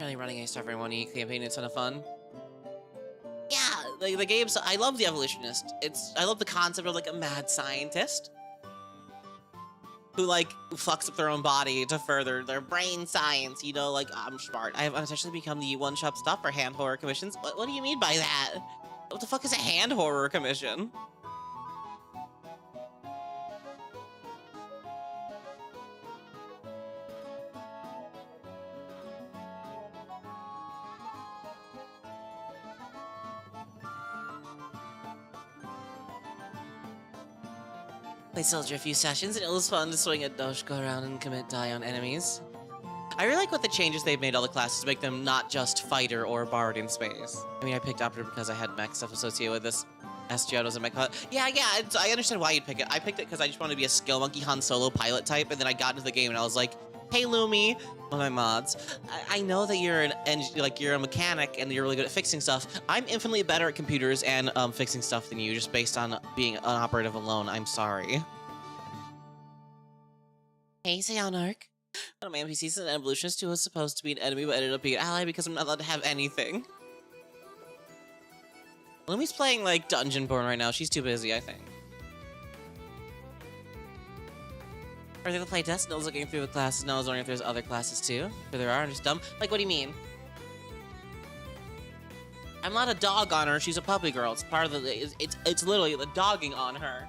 Really running a Starfaring 1E campaign, it's a ton of fun. Yeah, like the game's, I love the evolutionist. I love the concept of like a mad scientist who like fucks up their own body to further their brain science, you know, like, I'm smart. I've essentially become the one-shop stop for hand horror commissions. What do you mean by that? What the fuck is a hand horror commission? Played Soldier a few sessions, and it was fun to swing a doge, go around and commit die on enemies. I really like what the changes they've made all the classes to make them not just fighter or bard in space. I mean, I picked Operator because I had mech stuff associated with this. SGO was a mech pilot. Yeah, I understand why you'd pick it. I picked it because I just wanted to be a skill monkey Han Solo pilot type, and then I got into the game and I was like, hey Lumi, one of my mods, I know that you're you're a mechanic and you're really good at fixing stuff. I'm infinitely better at computers and fixing stuff than you, just based on being an operative alone. I'm sorry. Hey, Sayonark. One of my NPCs is an evolutionist who was supposed to be an enemy but ended up being an ally because I'm not allowed to have anything. Lumi's playing like Dungeonborn right now. She's too busy, I think. Are they the playtest? No's looking through the classes. No, I was wondering if there's other classes too. If there are, I'm just dumb. Like, what do you mean? I'm not a dog on her. She's a puppy girl. It's part of the. It's literally the dogging on her.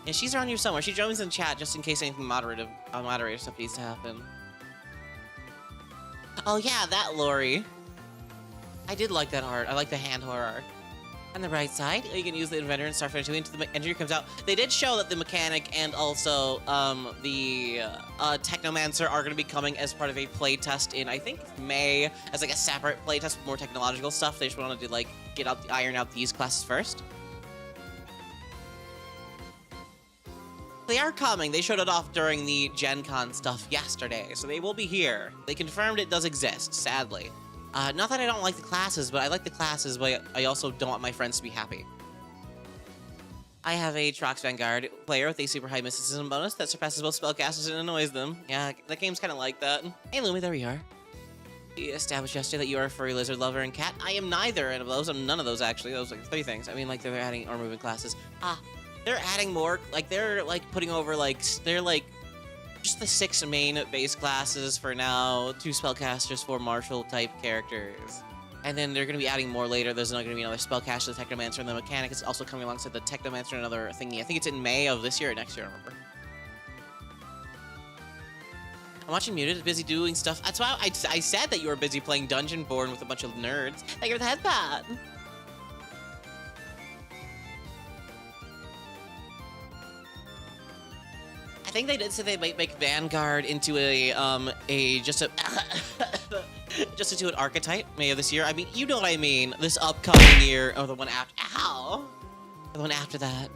Yeah, she's around here somewhere. She joins in chat just in case anything moderator stuff needs to happen. Oh yeah, that Lori. I did like that art. I like the hand horror art. On the right side, you can use the inventor and Starfinder 2 into the engineer comes out. They did show that the mechanic and also the technomancer are going to be coming as part of a playtest in, I think, May, as like a separate playtest with more technological stuff. They just wanted to like iron out these classes first. They are coming. They showed it off during the Gen Con stuff yesterday, so they will be here. They confirmed it does exist, sadly. Not that I don't like the classes, but I like the classes, but I also don't want my friends to be happy. I have a Trox Vanguard player with a super high mysticism bonus that surpasses both spellcasters and annoys them. Yeah, that game's kind of like that. Hey Lumi, there we are. You established yesterday that you are a furry lizard lover and cat. I am neither of those. I'm none of those, actually. Those are like 3 things. I mean, like, they're adding or moving classes. They're adding more. Like, they're, like, putting over, like, they're, like, just the 6 main base classes for now, 2 spellcasters, 4 martial type characters. And then they're going to be adding more later. There's going to be another spellcaster, the technomancer, and the mechanic is also coming alongside the technomancer and another thingy. I think it's in May of this year or next year, I don't remember. I'm watching Muted, busy doing stuff. That's why I said that you were busy playing Dungeonborn with a bunch of nerds. Thank you for the headpad. I think they did say they might make Vanguard into just into an archetype May of this year. I mean, you know what I mean. This upcoming year, or the one after. Ow! The one after that.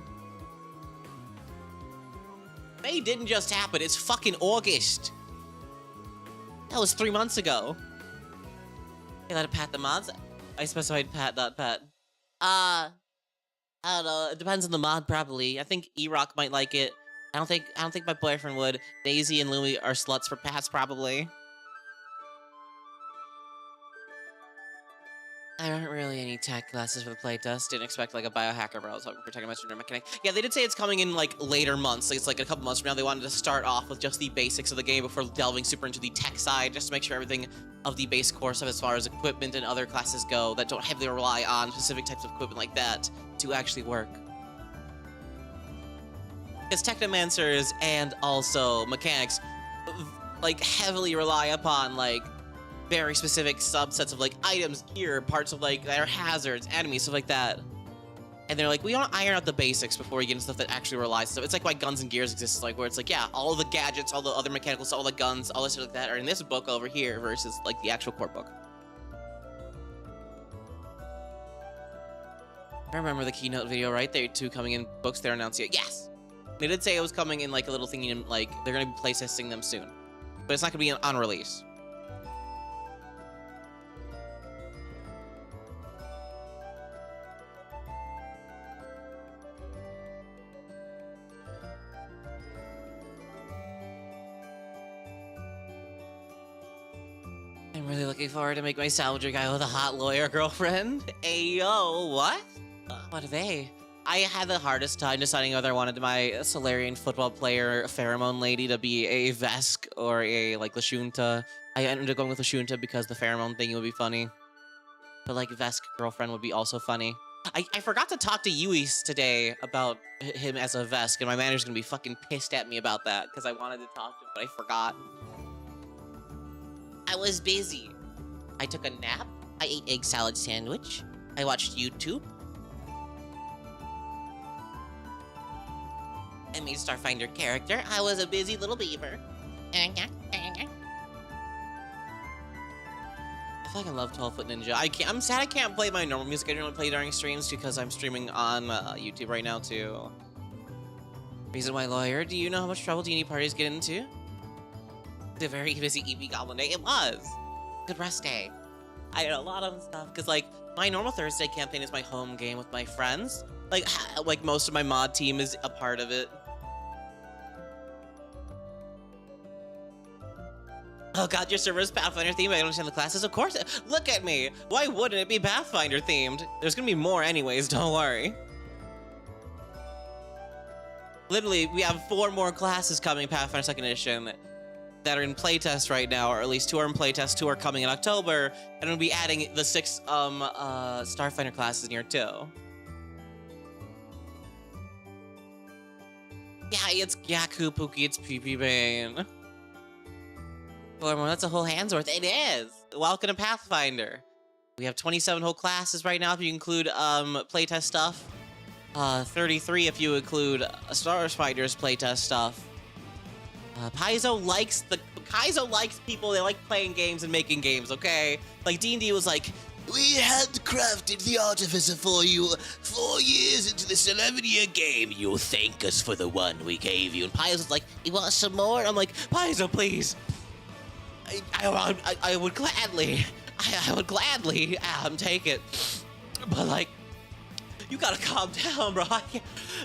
May didn't just happen. It's fucking August. That was 3 months ago. You allowed to pat the mods? I specified pat, not pat. I don't know. It depends on the mod, probably. I think E-Rock might like it. I don't think my boyfriend would. Daisy and Louie are sluts for pats, probably. There aren't really any tech classes for the playtest. Didn't expect like a biohacker, but I was hoping for technomancer and mechanic. Yeah, they did say it's coming in like later months. Like, it's like a couple months from now. They wanted to start off with just the basics of the game before delving super into the tech side, just to make sure everything of the base core stuff as far as equipment and other classes go that don't heavily rely on specific types of equipment like that to actually work. Because technomancers and also mechanics like heavily rely upon like very specific subsets of like items, gear, parts of like that are hazards, enemies, stuff like that. And they're like, we want to iron out the basics before we get into stuff that actually relies on stuff. It's like why Guns and Gears exists, like where it's like, yeah, all the gadgets, all the other mechanical stuff, all the guns, all this stuff like that are in this book over here versus like the actual core book. I remember the keynote video, right? They're 2 coming in books. They're announcing it. Yes! They did say it was coming in like a little thingy, and like they're going to be playtesting them soon. But it's not going to be on release. I'm really looking forward to make my salvager guy with a hot lawyer girlfriend. Ayo, what? What are they? I had the hardest time deciding whether I wanted my Solarian football player pheromone lady to be a Vesk or a, like, Lashunta. I ended up going with Lashunta because the pheromone thing would be funny. But, like, Vesk girlfriend would be also funny. I forgot to talk to Yuis today about him as a Vesk, and my manager's gonna be fucking pissed at me about that because I wanted to talk to him, but I forgot. I was busy. I took a nap. I ate egg salad sandwich. I watched YouTube. I made Starfinder character. I was a busy little beaver. I fucking love 12-Foot Ninja. I'm sad I can't play my normal music I normally play during streams because I'm streaming on YouTube right now too. Reason why lawyer? Do you know how much trouble D&D parties get into? It's a very busy EP Goblin day. It was. Good rest day. I did a lot of stuff because, like, my normal Thursday campaign is my home game with my friends. Like most of my mod team is a part of it. Oh god, your server is Pathfinder themed. I don't understand the classes. Of course. Look at me. Why wouldn't it be Pathfinder themed? There's gonna be more anyways, don't worry. Literally, we have 4 more classes coming Pathfinder 2nd Edition that are in playtest right now, or at least 2 are in playtest, 2 are coming in October, and we'll be adding the 6 Starfinder classes in here too. Yeah, it's Yaku, Pookie, it's PP Bane. 4 more, that's a whole hand's worth. It is! Welcome to Pathfinder. We have 27 whole classes right now if you include playtest stuff. 33 if you include Starfiner's playtest stuff. Paizo likes people, they like playing games and making games, okay? Like, D&D was like, we handcrafted the Artificer for you 4 years into this 11-year game. You'll thank us for the one we gave you. And Paizo's like, you want some more? I'm like, Paizo, please. I would gladly, I would gladly take it. But, like, you gotta calm down, bro.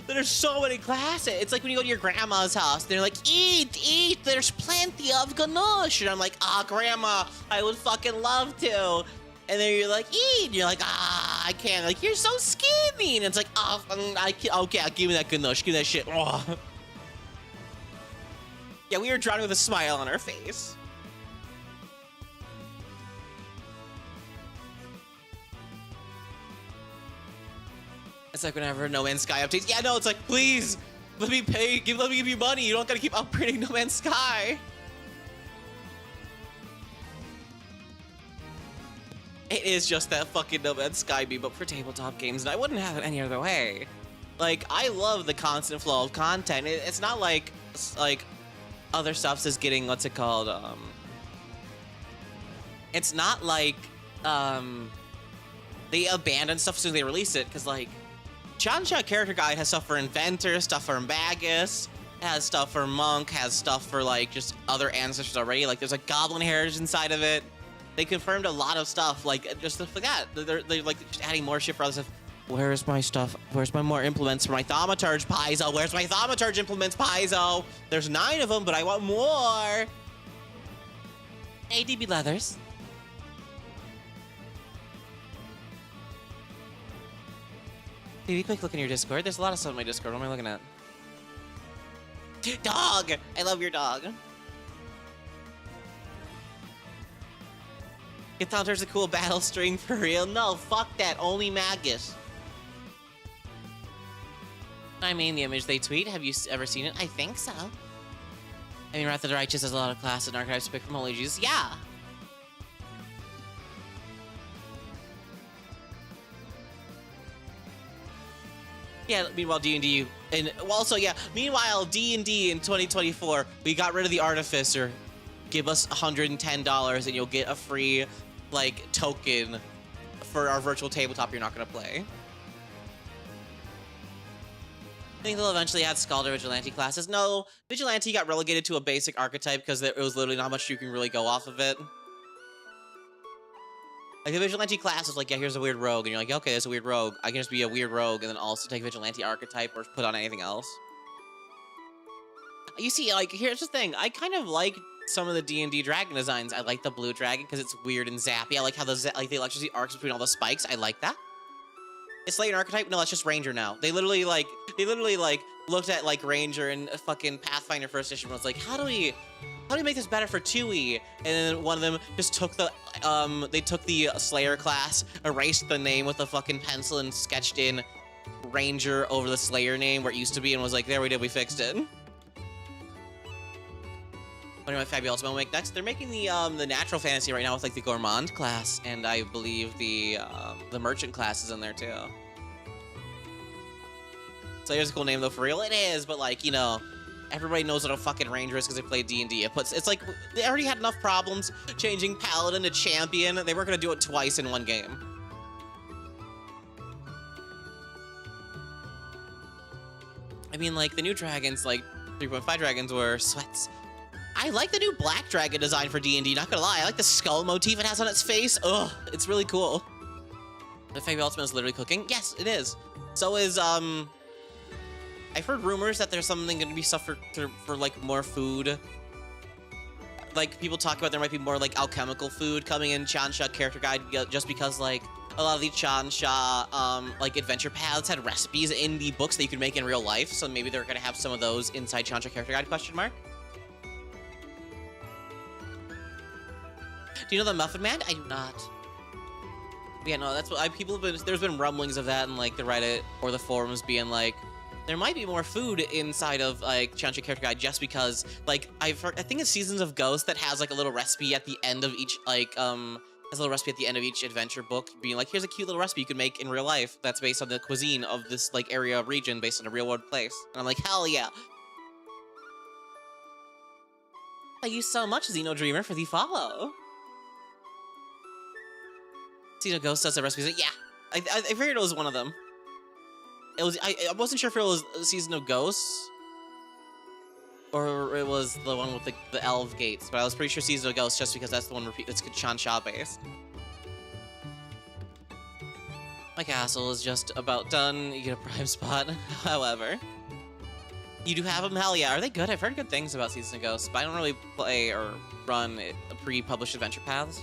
There's so many classes. It's like when you go to your grandma's house, they're like, eat, there's plenty of ganache. And I'm like, grandma, I would fucking love to. And then you're like, eat. And you're like, I can't. Like, you're so skinny. And it's like, I can't. Okay, give me that ganache. Give me that shit. Oh. Yeah, we were drowning with a smile on our face. It's like whenever No Man's Sky updates. Yeah, no, it's like, please, let me let me give you money. You don't gotta keep upgrading No Man's Sky. It is just that fucking No Man's Sky meme, but for tabletop games, and I wouldn't have it any other way. Like, I love the constant flow of content. It's not like other stuff is getting, what's it called? It's not like they abandon stuff as soon as they release it, because, like, Chansha Character Guide has stuff for Inventor, stuff for Magus, has stuff for Monk, has stuff for, like, just other ancestors already. Like, there's a Goblin Heritage inside of it. They confirmed a lot of stuff, like, just stuff like that. They're like, just adding more shit for other stuff. Where's my stuff? Where's my more implements for my Thaumaturge, Paizo? Where's my Thaumaturge implements, Paizo? There's 9 of them, but I want more. ADB Leathers. Dude, quick look in your Discord. There's a lot of stuff in my Discord. What am I looking at? Dog! I love your dog. You thought there's a cool battle string for real? No, fuck that. Only Magus. I mean, the image they tweet. Have you ever seen it? I think so. I mean, Wrath of the Righteous has a lot of classes and archives to pick from. Holy Jesus. Yeah! Yeah, meanwhile, D&D, and also, yeah, meanwhile, D&D in 2024, we got rid of the Artificer. Give us $110 and you'll get a free, like, token for our virtual tabletop you're not going to play. I think they'll eventually add Skald or Vigilante classes. No, Vigilante got relegated to a basic archetype because there was literally not much you can really go off of it. Like, the Vigilante class is like, yeah, here's a weird rogue, and you're like, okay, there's a weird rogue. I can just be a weird rogue and then also take Vigilante archetype or put on anything else. You see, like, here's the thing. I kind of like some of the D&D dragon designs. I like the blue dragon because it's weird and zappy. I like how the electricity arcs between all the spikes. I like that. It's like an archetype. No, it's just Ranger now. They literally looked at like Ranger and fucking Pathfinder First Edition. Was like, how do we make this better for 2e? And then one of them just took the they took the Slayer class, erased the name with a fucking pencil, and sketched in Ranger over the Slayer name where it used to be, and was like, there we did, we fixed it. What am I fabulous will make next? They're making the natural fantasy right now with like the Gourmand class, and I believe the merchant class is in there too. Slayer's a cool name though, for real. It is, but like, you know, everybody knows what a fucking Ranger is because they play D&D. It's like they already had enough problems changing Paladin to Champion. They weren't gonna do it twice in one game. I mean, like the new dragons, like 3.5 dragons, were sweats. I like the new black dragon design for D&D, not gonna lie. I like the skull motif it has on its face. Ugh, it's really cool. The Fable Ultimate is literally cooking. Yes, it is. So is, I've heard rumors that there's something gonna be stuff for like more food. Like, people talk about there might be more like alchemical food coming in Chansha Character Guide, just because like a lot of the Chansha, like adventure paths had recipes in the books that you could make in real life. So maybe they're gonna have some of those inside Chansha Character Guide, question mark. Do you know the Muffin Man? I do not. Yeah, no, that's what there's been rumblings of that in like the Reddit or the forums being like, there might be more food inside of like Chansha Character Guide, just because like I think it's Seasons of Ghost that has like a little recipe at the end of each has a little recipe at the end of each adventure book, being like, here's a cute little recipe you can make in real life that's based on the cuisine of this like area of region based on a real world place. And I'm like, hell yeah. Thank you so much, Xeno Dreamer, for the follow. Xeno Ghost does a recipe. Yeah, I figured it was one of them. It was. I wasn't sure if it was Season of Ghosts or it was the one with the elf gates, but I was pretty sure Season of Ghosts just because that's the one that's Chansha based. My castle is just about done. You get a prime spot, however. You do have them? Hell yeah. Are they good? I've heard good things about Season of Ghosts, but I don't really play or run pre-published adventure paths.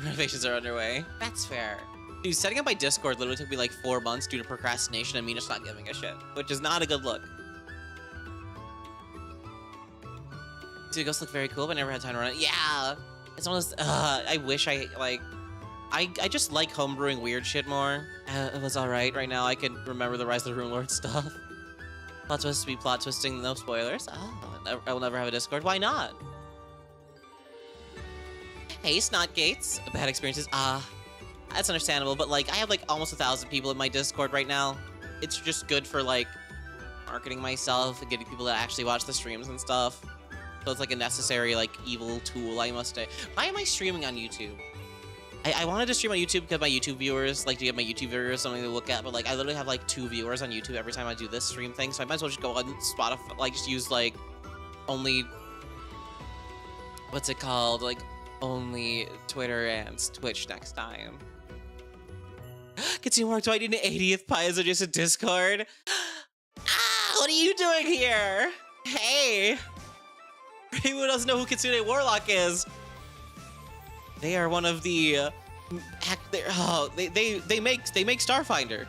Renovations are underway. That's fair. Dude, setting up my Discord literally took me like 4 months due to procrastination and me just not giving a shit, which is not a good look. Dude, Ghosts look very cool, but never had time to run it. Yeah, it's one of those, I wish I, like, I just like homebrewing weird shit more. It was alright. Right now I can remember the Rise of the Runelord stuff. Plot twist to be plot twisting, no spoilers. Oh, I will never have a Discord. Why not? Hey, Snotgates. Bad experiences. That's understandable, but like, I have like almost 1,000 people in my Discord right now. It's just good for like marketing myself and getting people to actually watch the streams and stuff. So it's like a necessary like evil tool, I must say. Why am I streaming on YouTube? I wanted to stream on YouTube because my YouTube viewers, like to get my YouTube viewers something to look at, but like I literally have like 2 viewers on YouTube every time I do this stream thing, so I might as well just go on Spotify, like just use like only, what's it called? Like only Twitter and Twitch next time. Gets you more. Do I need an 80th Pies or just a Discord? What are you doing here? Hey! For anyone who doesn't know who Kitsune Warlock is, they are one of the they make Starfinder.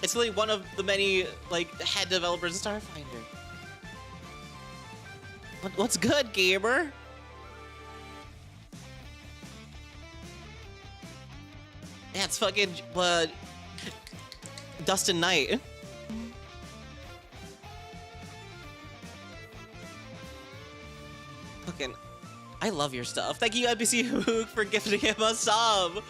It's really one of the many like head developers of Starfinder. What's good, gamer? Yeah, it's fucking Dustin Knight. Fucking, I love your stuff. Thank you, NPC Hook, for gifting him a sub.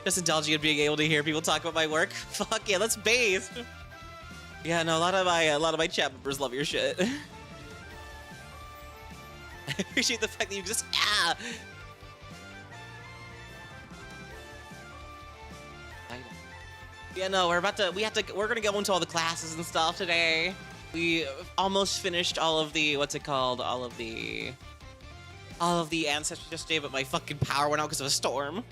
Just indulging in being able to hear people talk about my work. Fuck yeah, that's based. Yeah, no, a lot of my chat members love your shit. I appreciate the fact that you just Yeah, no, we're gonna go into all the classes and stuff today. We almost finished all of the, what's it called? All of the ancestors yesterday, but my fucking power went out because of a storm.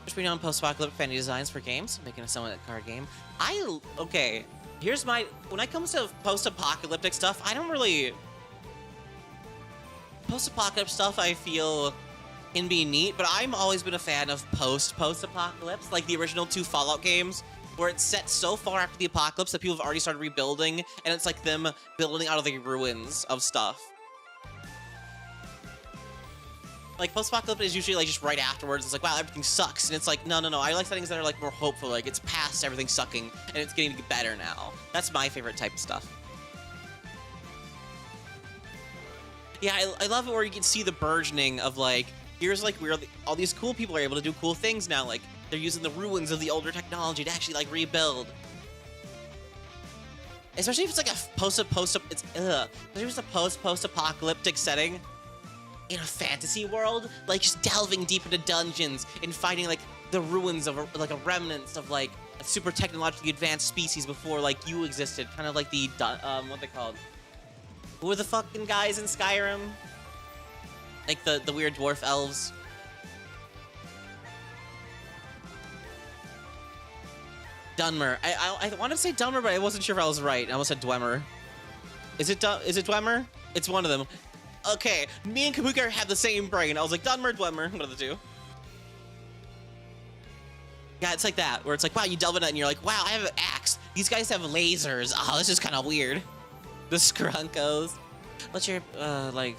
Which we know in post-apocalyptic fantasy designs for games, making a somewhat card game. Okay, here's my, when it comes to post-apocalyptic stuff, I don't really, post-apocalyptic stuff I feel can be neat, but I've always been a fan of post-apocalypse, like the original 2 Fallout games, where it's set so far after the apocalypse that people have already started rebuilding, and it's like them building out of the ruins of stuff. Like, post-apocalypse is usually, like, just right afterwards. It's like, wow, everything sucks. And it's like, no. I like settings that are, like, more hopeful. Like, it's past everything sucking, and it's getting better now. That's my favorite type of stuff. Yeah, I love it where you can see the burgeoning of, like, here's, like, where all these cool people are able to do cool things now. Like, they're using the ruins of the older technology to actually, like, rebuild. Especially if it's, like, a post-apocalyptic setting. In a fantasy world, like just delving deep into dungeons and finding like the ruins of like a remnants of like a super technologically advanced species before like you existed, kind of like the what they called? Who were the fucking guys in Skyrim? Like the weird dwarf elves. Dunmer. I wanted to say Dunmer, but I wasn't sure if I was right. I almost said Dwemer. Is it Dwemer? It's one of them. Okay, me and Kabuka have the same brain. I was like, Dunmer, Dwemer, one of the two. Yeah, it's like that, where it's like, wow, you delve into it and you're like, wow, I have an axe. These guys have lasers. Oh, this is kind of weird. The Skrunkos. What's your, like,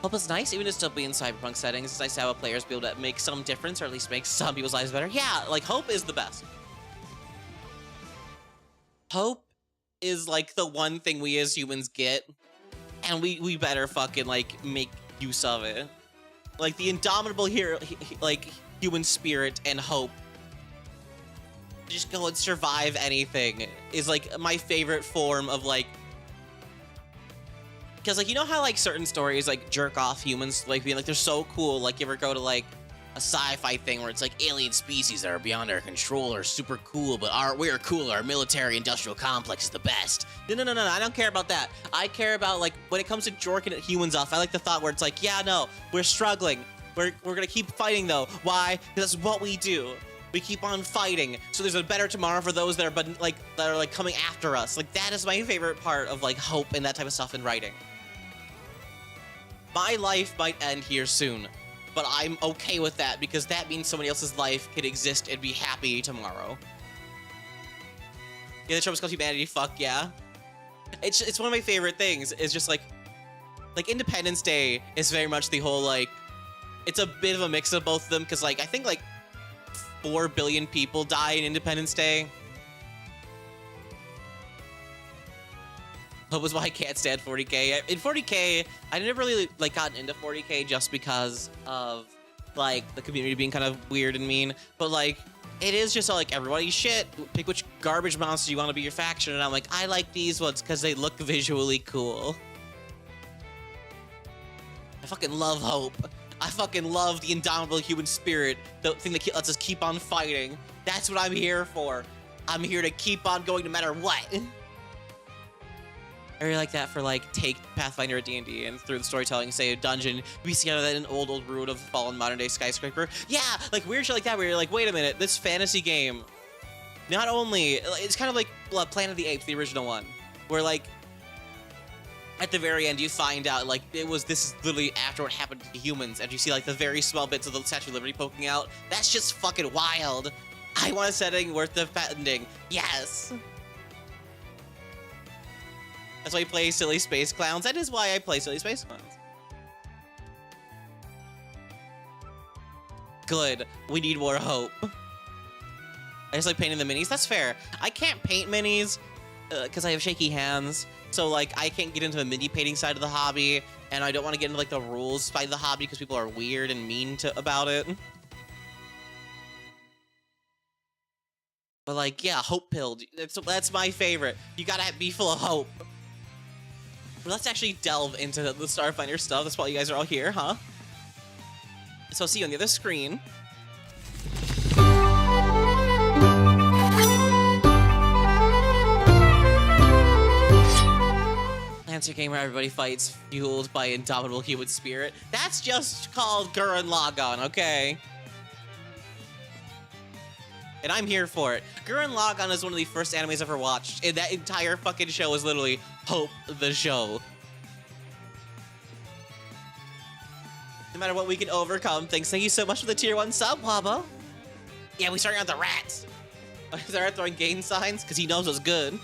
hope is nice, even to still be in cyberpunk settings. It's nice to have players be able to make some difference, or at least make some people's lives better. Yeah, like, hope is the best. Hope is, like, the one thing we as humans get. And we better fucking, like, make use of it. Like, the indomitable like, human spirit and hope. Just go and survive anything is, like, my favorite form of, like... Because, like, you know how, like, certain stories, like, jerk off humans, like, being, like, they're so cool. Like, you ever go to, like, a sci-fi thing where it's, like, alien species that are beyond our control are super cool, but we're cool. Our military-industrial complex is the best. No, I don't care about that. I care about, like, when it comes to jorking humans off, I like the thought where it's like, yeah, no, we're struggling. We're gonna keep fighting, though. Why? Because that's what we do. We keep on fighting, so there's a better tomorrow for those that are coming after us. Like, that is my favorite part of, like, hope and that type of stuff in writing. My life might end here soon, but I'm okay with that because that means somebody else's life could exist and be happy tomorrow. Yeah, the Trump's called humanity. Fuck yeah. It's one of my favorite things. It's just like Independence Day is very much the whole like. It's a bit of a mix of both of them because like I think like 4 billion people die in Independence Day. That was why I can't stand 40K. In 40K, I never really like gotten into 40K just because of like the community being kind of weird and mean. But like, it is just like everybody's shit. Pick which garbage monster you want to be your faction, and I'm like, I like these ones because they look visually cool. I fucking love hope. I fucking love the indomitable human spirit, the thing that lets us keep on fighting. That's what I'm here for. I'm here to keep on going no matter what. I really like that for, like, take Pathfinder at D&D and through the storytelling, say, a dungeon, we see out of that an old ruin of a fallen modern-day skyscraper. Yeah, like, weird shit like that where you're like, wait a minute, this fantasy game, not only, it's kind of like Planet of the Apes, the original one, where, like, at the very end, you find out, like, this is literally after what happened to humans, and you see, like, the very small bits of the Statue of Liberty poking out. That's just fucking wild. I want a setting worth defending. Yes. That's why you play Silly Space Clowns. That is why I play Silly Space Clowns. Good. We need more hope. I just like painting the minis. That's fair. I can't paint minis because I have shaky hands. So, like, I can't get into the mini painting side of the hobby. And I don't want to get into, like, the rules side of the hobby because people are weird and mean about it. But, like, yeah, hope pilled. That's my favorite. You gotta be full of hope. Let's actually delve into the Starfinder stuff. That's why you guys are all here, huh? So I'll see you on the other screen. cancer game where everybody fights fueled by indomitable human spirit. That's just called Gurren Lagann, okay? And I'm here for it. Gurren Lagann is one of the first animes I've ever watched, and that entire fucking show is literally Hope the Show. No matter what, we can overcome things. Thank you so much for the tier 1 sub, Wabo. Yeah, we started on the rats. I started throwing gain signs because he knows what's good.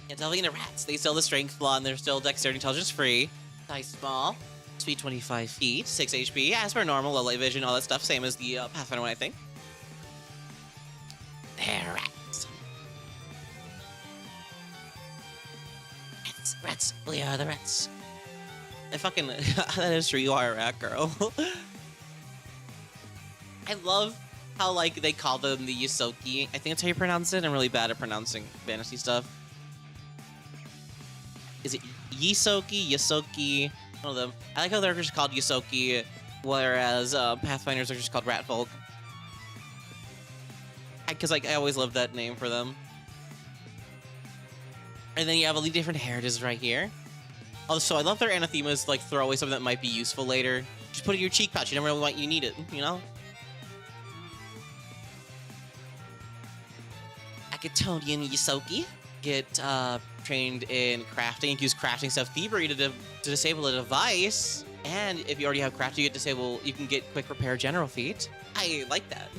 Yeah, delving into rats. They still have the strength flaw and they're still dexterity intelligence free. Size small. Speed 25 feet. 6 HP. As per normal, low light vision, all that stuff. Same as the Pathfinder one, I think. They're rats. Rats. We are the rats. I fucking... that is true. You are a rat, girl. I love how, like, they call them the Yosoki. I think that's how you pronounce it. I'm really bad at pronouncing fantasy stuff. Is it Yisoki? Yosoki? One of them. I like how they're just called Yosoki, whereas Pathfinders are just called Ratfolk. Because I always loved that name for them. And then you have all the different heritages right here. Also, I love their anathemas, like, throw away something that might be useful later. Just put it in your cheek pouch. You never know when you need it, you know? Akatonian Yosoki. Get trained in crafting. You can use crafting stuff thievery to disable a device. And if you already have crafting, you can get quick repair general feat. I like that.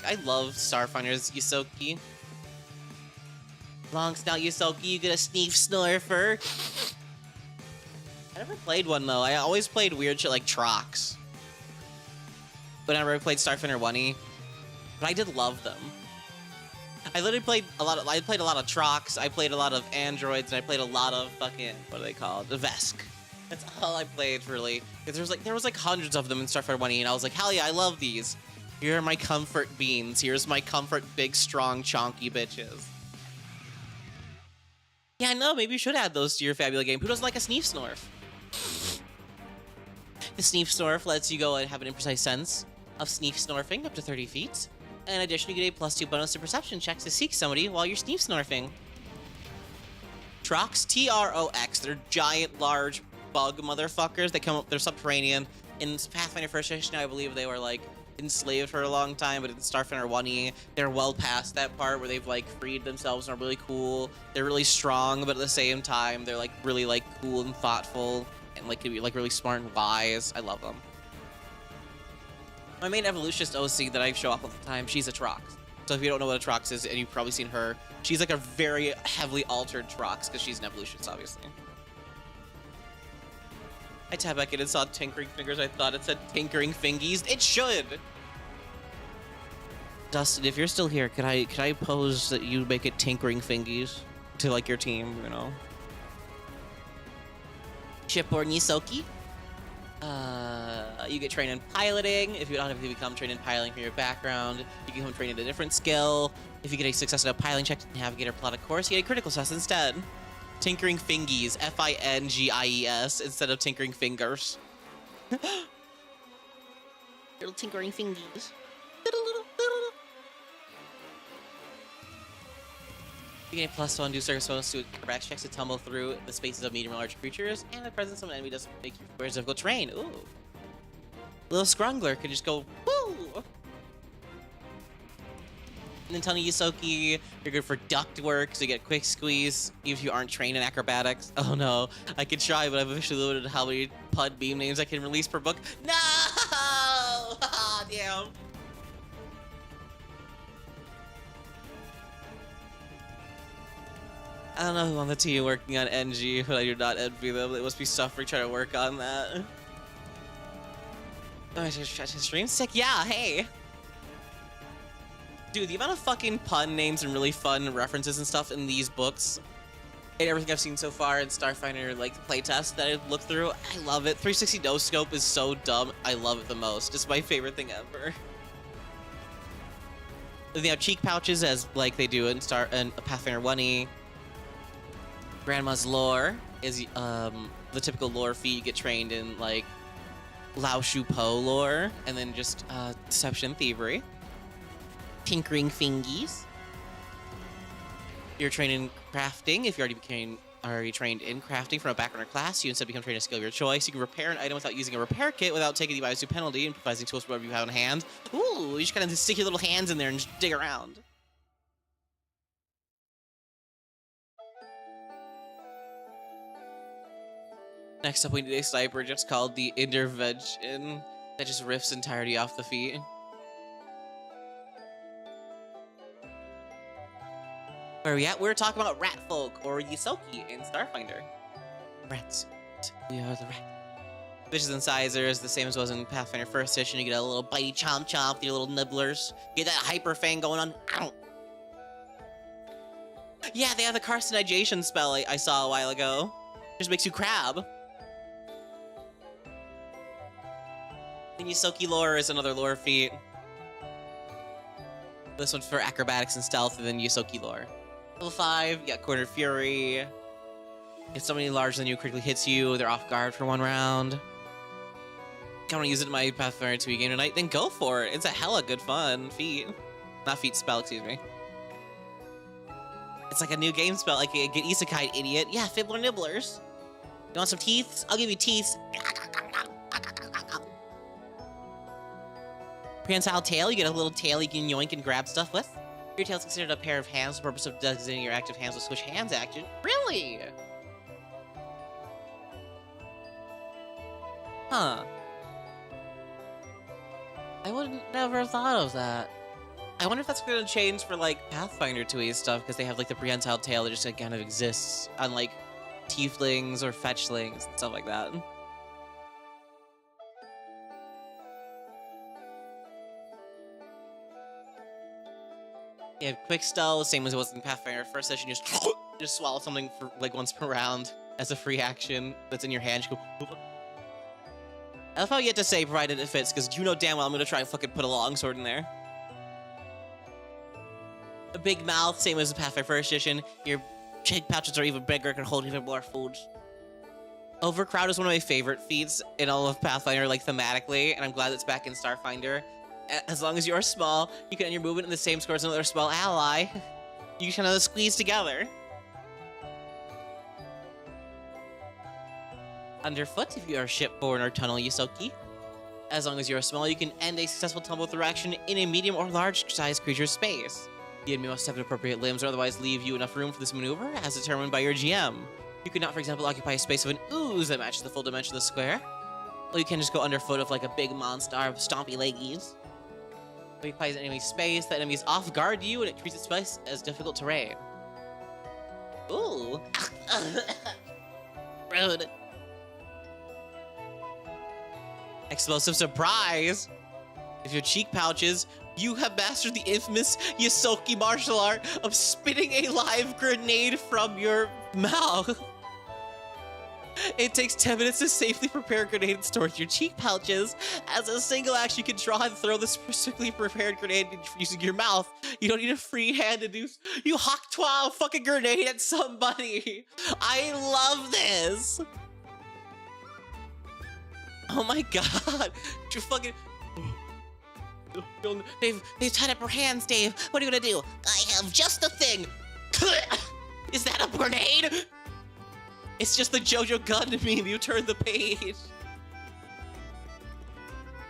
I love Starfinder's Yosoki. Long snout Yosoki, you get a sneef snurfer. I never played one though. I always played weird shit like Trox. But I never played Starfinder 1E. But I did love them. I literally played a lot of Trox, I played a lot of androids, and I played a lot of fucking, what are they called? The Vesk. That's all I played really. Because there was like hundreds of them in Starfinder 1E, and I was like, hell yeah, I love these. Here are my comfort beans. Here's my comfort big, strong, chonky bitches. Yeah, no, maybe you should add those to your Fabula game. Who doesn't like a Sneef Snorf? The Sneef Snorf lets you go and have an imprecise sense of Sneef Snorfing up to 30 feet. In addition, you get a +2 bonus to perception checks to seek somebody while you're Sneef Snorfing. Trox, T-R-O-X. They're giant, large bug motherfuckers. They come up, they're subterranean. In Pathfinder First Edition, I believe they were like enslaved for a long time, but in Starfinder 1E, they're well past that part where they've like freed themselves and are really cool. They're really strong, but at the same time, they're like really like cool and thoughtful and like can be like really smart and wise. I love them. My main evolutionist OC that I show up all the time, she's a Trox. So if you don't know what a Trox is, and you've probably seen her, she's like a very heavily altered Trox because she's an evolutionist, obviously. I tapped back in and saw Tinkering Fingers. I thought it said Tinkering Fingies. It should! Dustin, if you're still here, could I pose that you make it Tinkering Fingies to like your team, you know? Shipboard Yosoki. You get trained in piloting. If you don't have to become trained in piloting from your background, you can become trained in a different skill. If you get a success in a piloting check to navigate or plot a course, you get a critical success instead. Tinkering Fingies, F-I-N-G-I-E-S, instead of Tinkering Fingers. Little Tinkering Fingies. You get a +1 do circus bonus to acrobatics checks to tumble through the spaces of medium and large creatures, and the presence of an enemy doesn't make you very difficult terrain. Ooh. Little Scrungler can just go, woo! And then Tony Yosoki, you're good for duct work, so you get quick squeeze, even if you aren't trained in acrobatics. Oh no, I could try, but I've officially limited how many PUD beam names I can release per book. No! Ah, damn. I don't know who on the team working on NG, but I do not envy them. They must be suffering trying to work on that. Oh, I just tried to stream sick? Yeah, hey! Dude, the amount of fucking pun names and really fun references and stuff in these books, and everything I've seen so far in Starfinder, like, playtest that I've looked through, I love it. 360 no-scope is so dumb. I love it the most. It's my favorite thing ever. They have cheek pouches, as, like, they do in Pathfinder 1E. Grandma's lore is the typical lore feat you get trained in, like Lao Shu Po lore, and then just deception, thievery, tinkering fingies. You're trained in crafting. If you already trained in crafting from a background or class, you instead become trained in a skill of your choice. You can repair an item without using a repair kit without taking the Baizu penalty, improvising tools for whatever you have on hand. Ooh, you just kind of stick your little hands in there and just dig around. Next up, we need a sniper just called the Intervention that just riffs entirety off the feet. Where are we at? We're talking about rat folk, or Yisoki in Starfinder. Rats. We are the rats. Fishes and sizers, the same as was in Pathfinder First Edition. You get a little bitey chomp chomp with your little nibblers. You get that hyper fang going on. Ow. Yeah, they have the carcinization spell I saw a while ago. Just makes you crab. And Yisoki lore is another lore feat. This one's for acrobatics and stealth, and then Yisoki lore. Level 5, you got Corner Fury. If somebody larger than you quickly hits you, they're off guard for 1 round. If I want to use it in my Pathfinder 2 game tonight, then go for it. It's a hella good fun feat. Not feat, spell, excuse me. It's like a new game spell, like get isekai, idiot. Yeah, Fibbler Nibblers. You want some teeth? I'll give you teeth. Prehensile tail, you get a little tail you can yoink and grab stuff with. Your tail is considered a pair of hands for the purpose of designating your active hands with switch hands action. Really? Huh. I would never have thought of that. I wonder if that's going to change for, like, Pathfinder 2e stuff, because they have, like, the prehensile tail that just, like, kind of exists on, like, tieflings or fetchlings and stuff like that. Yeah, quick style, same as it was in Pathfinder First Edition. Just swallow something for like once per round as a free action that's in your hand. You go. I love how you have to say provided it fits, because you know damn well I'm gonna try and fucking put a longsword in there. A big mouth, same as the Pathfinder First Edition. Your cheek pouches are even bigger, can hold even more food. Overcrowd is one of my favorite feats in all of Pathfinder, like thematically, and I'm glad it's back in Starfinder. As long as you're small, you can end your movement in the same score as another small ally. You can kind of squeeze together. Underfoot, if you are shipborne or tunnel Yisoki. As long as you're small, you can end a successful tumble through action in a medium or large size creature's space. The enemy must have appropriate limbs or otherwise leave you enough room for this maneuver, as determined by your GM. You could not, for example, occupy a space of an ooze that matches the full dimension of the square. Or you can just go underfoot of like a big monster with stompy leggies. Occupies an enemy space, the enemies off guard you, and it treats its space as difficult terrain. Ooh. Rude. Explosive surprise! If your cheek pouches, you have mastered the infamous Yisoki martial art of spitting a live grenade from your mouth. It takes 10 minutes to safely prepare a grenade and store it in your cheek pouches. As a single action, you can draw and throw this specifically prepared grenade using your mouth. You don't need a free hand to do. You hawk a fucking grenade at somebody. I love this. Oh my god. You fucking. They've tied up her hands, Dave. What are you gonna do? I have just the thing. Is that a grenade? It's just the JoJo gun meme. You turn the page.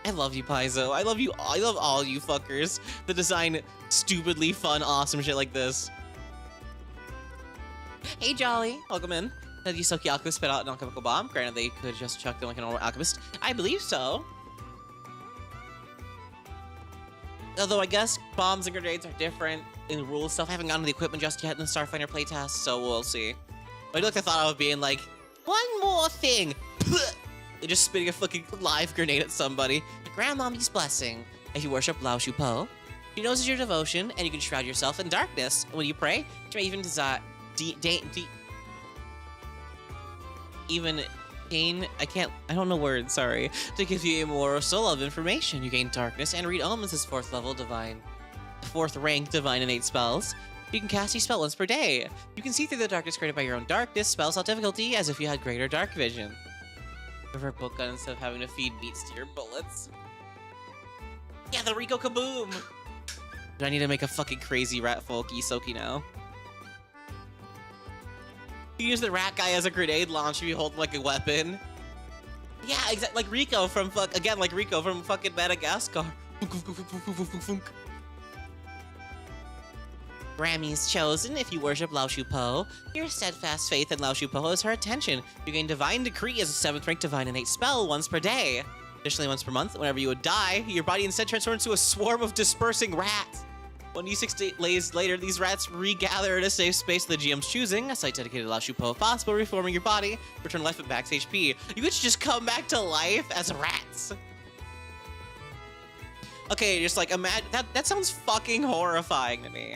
I love you, Paizo. I love you. I love all you fuckers that design stupidly fun, awesome shit like this. Hey, Jolly. Welcome in. Did Yisoki Alchemist spit out an alchemical bomb? Granted, they could just chuck them like a normal alchemist. I believe so. Although I guess bombs and grenades are different in the rules stuff. I haven't gotten to the equipment just yet in the Starfinder playtest, so we'll see. I looked, I thought of being like, one more thing. They're just spitting a fucking live grenade at somebody. Grandmommy's blessing. If you worship Lao Shu Po, she knows it's your devotion, and you can shroud yourself in darkness. When you pray, you may even gain, I don't know words, sorry, to give you a moral soul of information. You gain darkness and read omens as 4th rank divine innate spells. You can cast a spell once per day. You can see through the darkness created by your own darkness. Spells out difficulty as if you had greater dark vision. Prefer bolt gun instead of having to feed meats to your bullets. Yeah, the Rico Kaboom! Do I need to make a fucking crazy rat folk Isoki now? You use the rat guy as a grenade launcher if you hold like a weapon. Yeah, exactly. Like Rico from like Rico from fucking Madagascar. Grammy's chosen if you worship Lao Shu Po. Your steadfast faith in Lao Shu Po is her attention. You gain Divine Decree as a 7th rank Divine Innate spell once per day. Additionally, once per month, whenever you would die, your body instead transforms into a swarm of dispersing rats. 1d6 days later, these rats regather at a safe space of the GM's choosing, a site dedicated to Lao Shu Po if possible, reforming your body, return life at max HP. You could just come back to life as rats. Okay, just like imagine that sounds fucking horrifying to me.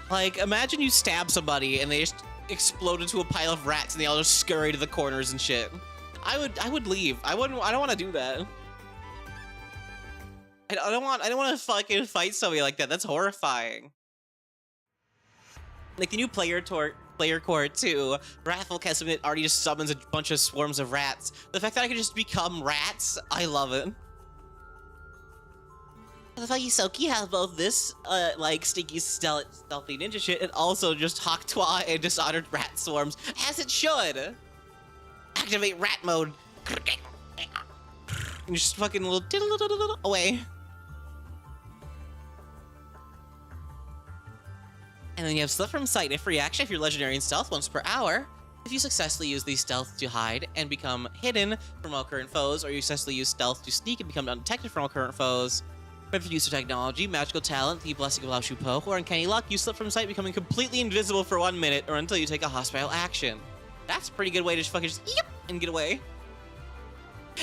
Like, imagine you stab somebody and they just explode into a pile of rats and they all just scurry to the corners and shit. I would leave. I don't want to do that. I don't want to fucking fight somebody like that. That's horrifying. Like the new player core 2, Wrathful Casimir already just summons a bunch of swarms of rats. The fact that I can just become rats, I love it. I love how Isoki has both this, like, stinky stealthy ninja shit, and also just Haktwa and Dishonored rat swarms, as it should! Activate rat mode! And just fucking little away. And then you have Slip from Sight, a free action if you're legendary in stealth once per hour. If you successfully use the stealth to hide and become hidden from all current foes, or you successfully use stealth to sneak and become undetected from all current foes. With use of technology, magical talent, the blessing of Lao Shu Po, or uncanny luck, you slip from sight, becoming completely invisible for 1 minute or until you take a hostile action. That's a pretty good way to just fucking yep, and get away.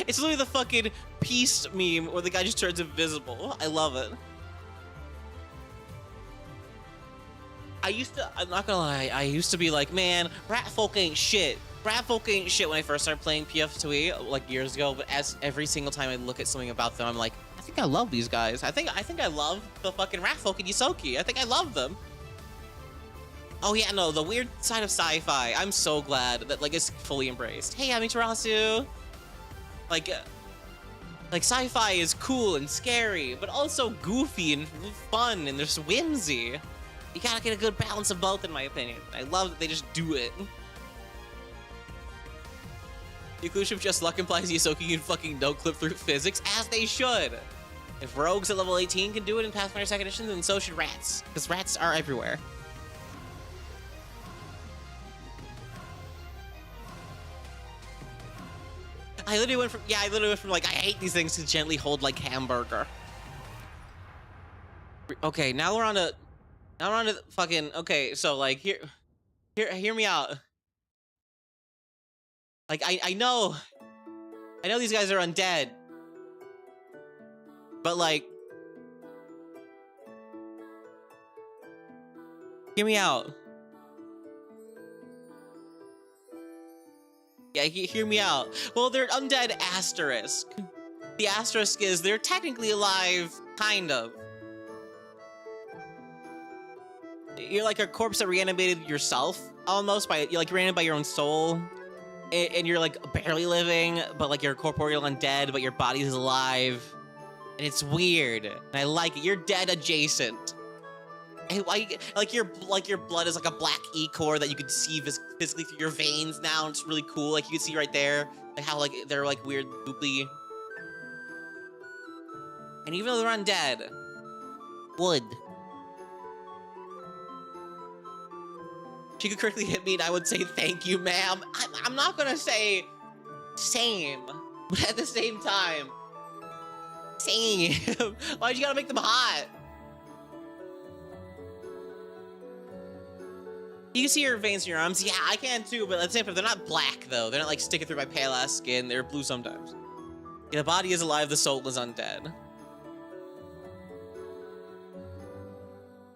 It's literally the fucking Peace meme where the guy just turns invisible. I love it. I'm not gonna lie, I used to be like, man, rat folk ain't shit. Rat folk ain't shit when I first started playing PF2E, like years ago, but as every single time I look at something about them, I'm like, I think I love these guys. I think I love the fucking rat folk in Isoki. I think I love them. Oh yeah, no, the weird side of sci-fi. I'm so glad that like it's fully embraced. Hey, Amaterasu. Like sci-fi is cool and scary, but also goofy and fun and there's whimsy. You gotta get a good balance of both, in my opinion. I love that they just do it. The inclusion of just luck implies Isoki can fucking no-clip through physics, as they should. If rogues at level 18 can do it in Pathfinder 2nd Edition, then so should rats, because rats are everywhere. I literally went from like, I hate these things to gently hold like hamburger. Okay, now we're on to fucking, okay, so like, hear me out. Like, I know these guys are undead. But like, hear me out. Yeah, hear me out. Well, they're undead asterisk. The asterisk is they're technically alive, kind of. You're like a corpse that reanimated yourself, almost, you're reanimated by your own soul. And you're like barely living, but like you're corporeal undead, but your body's alive. And it's weird. And I like it. You're dead adjacent. And like your blood is like a black E-core that you can see physically through your veins now. It's really cool. Like you can see right there, like how like they're like weird booply. And even though they're undead, wood. She could correctly hit me and I would say thank you, ma'am. I'm not gonna say same, but at the same time, same. Why'd you gotta make them hot? You can see your veins in your arms. Yeah, I can too, but at the same time, they're not black though. They're not like sticking through my pale ass skin. They're blue sometimes. Yeah, the body is alive, the soul is undead.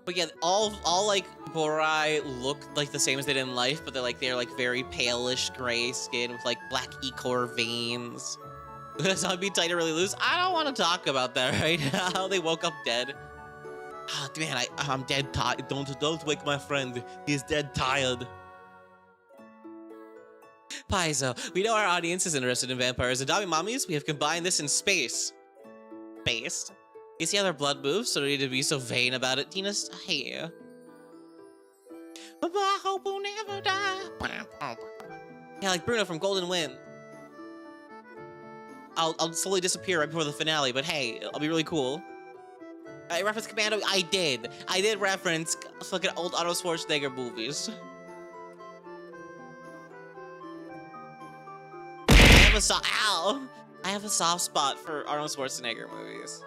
But yeah, all like Borai look like the same as they did in life, but they're like very palish gray skin with like black E-core veins. Zombie Titan really loose. I don't want to talk about that right now. They woke up dead. Oh, man, I'm dead tired. Don't wake my friend. He's dead tired. Paizo, we know our audience is interested in vampires and Dami Mommies. We have combined this in space. Based. You see how their blood moves, so don't need to be so vain about it, Tina. I hate you. But I hope we'll never die. Yeah, like Bruno from Golden Wind. I'll slowly disappear right before the finale, but hey, I'll be really cool. I referenced Commando. I did reference fucking old Arnold Schwarzenegger movies. I have a soft spot for Arnold Schwarzenegger movies.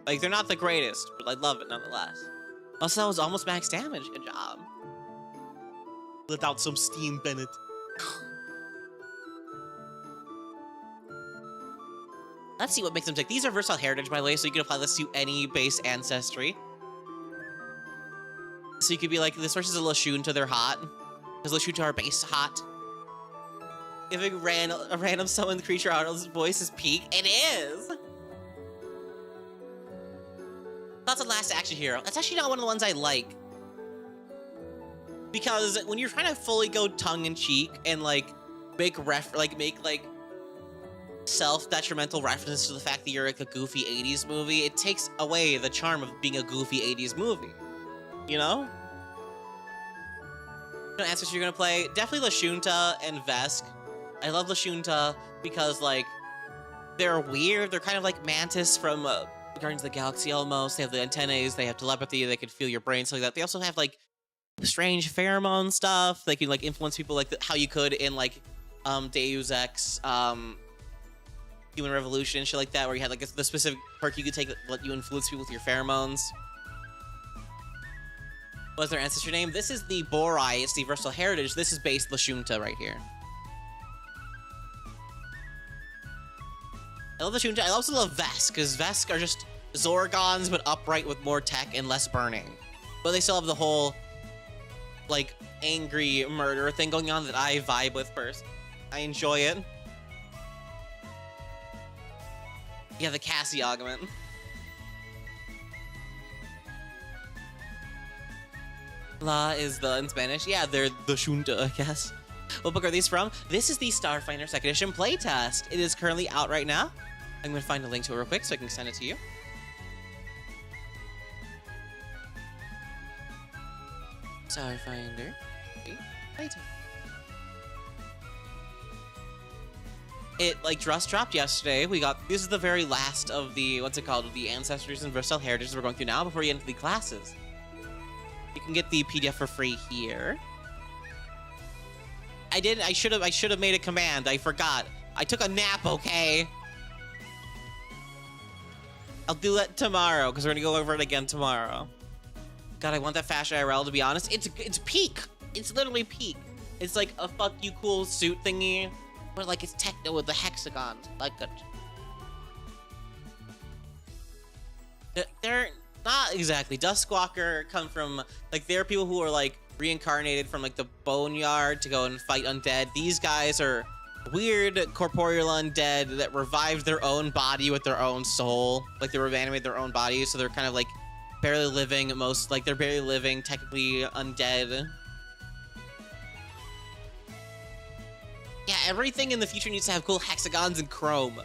Like, they're not the greatest, but I love it nonetheless. Also, that was almost max damage. Good job. Let out some steam, Bennett. Let's see what makes them tick. These are versatile heritage, by the way, so you can apply this to any base ancestry. So you could be like, this versus a Lashunta, they're hot. Because Lashunta are base hot. Giving a random summoned creature Arnold's voice is peak. It is! That's the last action hero. That's actually not one of the ones I like. Because when you're trying to fully go tongue-in-cheek and, like, make self-detrimental references to the fact that you're like a goofy 80s movie, it takes away the charm of being a goofy 80s movie. You know? No answers you're gonna play. Definitely Lashunta and Vesk. I love Lashunta because, like, they're weird. They're kind of like Mantis from Guardians of the Galaxy almost. They have the antennae, they have telepathy, they can feel your brain, stuff like that. They also have, like, strange pheromone stuff. They can, like, influence people like how you could in, like, Deus Ex, Human Revolution and shit like that, where you had, like, the specific perk you could take that let you influence people with your pheromones. What's their ancestor name? This is the Borai. It's the versatile heritage. This is based Lashunta right here. I love Lashunta. I also love Vesk, because Vesk are just Zorgons, but upright with more tech and less burning. But they still have the whole, like, angry murder thing going on that I vibe with first. I enjoy it. Yeah, the Cassie augment. La is the in Spanish. Yeah, they're the Shunta, I guess. What book are these from? This is the Starfinder 2nd Edition playtest. It is currently out right now. I'm going to find a link to it real quick so I can send it to you. Starfinder playtest. It, like, just dropped yesterday. This is the very last of the, what's it called? The Ancestors and Versatile Heritages we're going through now before we get into the classes. You can get the PDF for free here. I should have made a command. I forgot. I took a nap, okay? I'll do that tomorrow, because we're gonna go over it again tomorrow. God, I want that Fashion IRL, to be honest. It's peak. It's literally peak. It's like a fuck you cool suit thingy, but like it's techno with the hexagons. Like it. They're not exactly. Duskwalker come from, like, they're people who are, like, reincarnated from, like, the boneyard to go and fight undead. These guys are weird corporeal undead that revived their own body with their own soul. Like, they reanimated their own bodies, so they're kind of, like, barely living, they're barely living, technically undead. Yeah, everything in the future needs to have cool hexagons and chrome.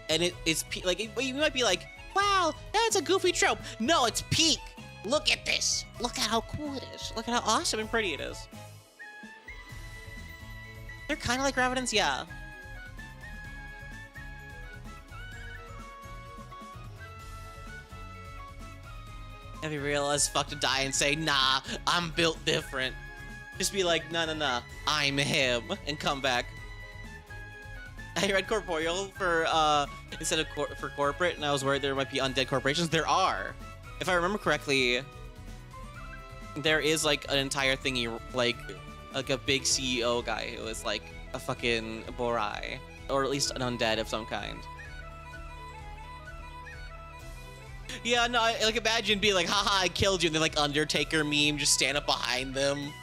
And you might be like, wow, that's a goofy trope. No, it's peak. Look at this. Look at how cool it is. Look at how awesome and pretty it is. They're kind of like Revenants, yeah. Have you real as fuck to die and say, nah, I'm built different. Just be like, nah, I'm him, and come back. I read corporeal for instead of for corporate, and I was worried there might be undead corporations. There are, if I remember correctly. There is like an entire thingy, like a big CEO guy who is like a fucking Borai, or at least an undead of some kind. Yeah, no, like imagine being like, haha, I killed you, and then like Undertaker meme, just stand up behind them.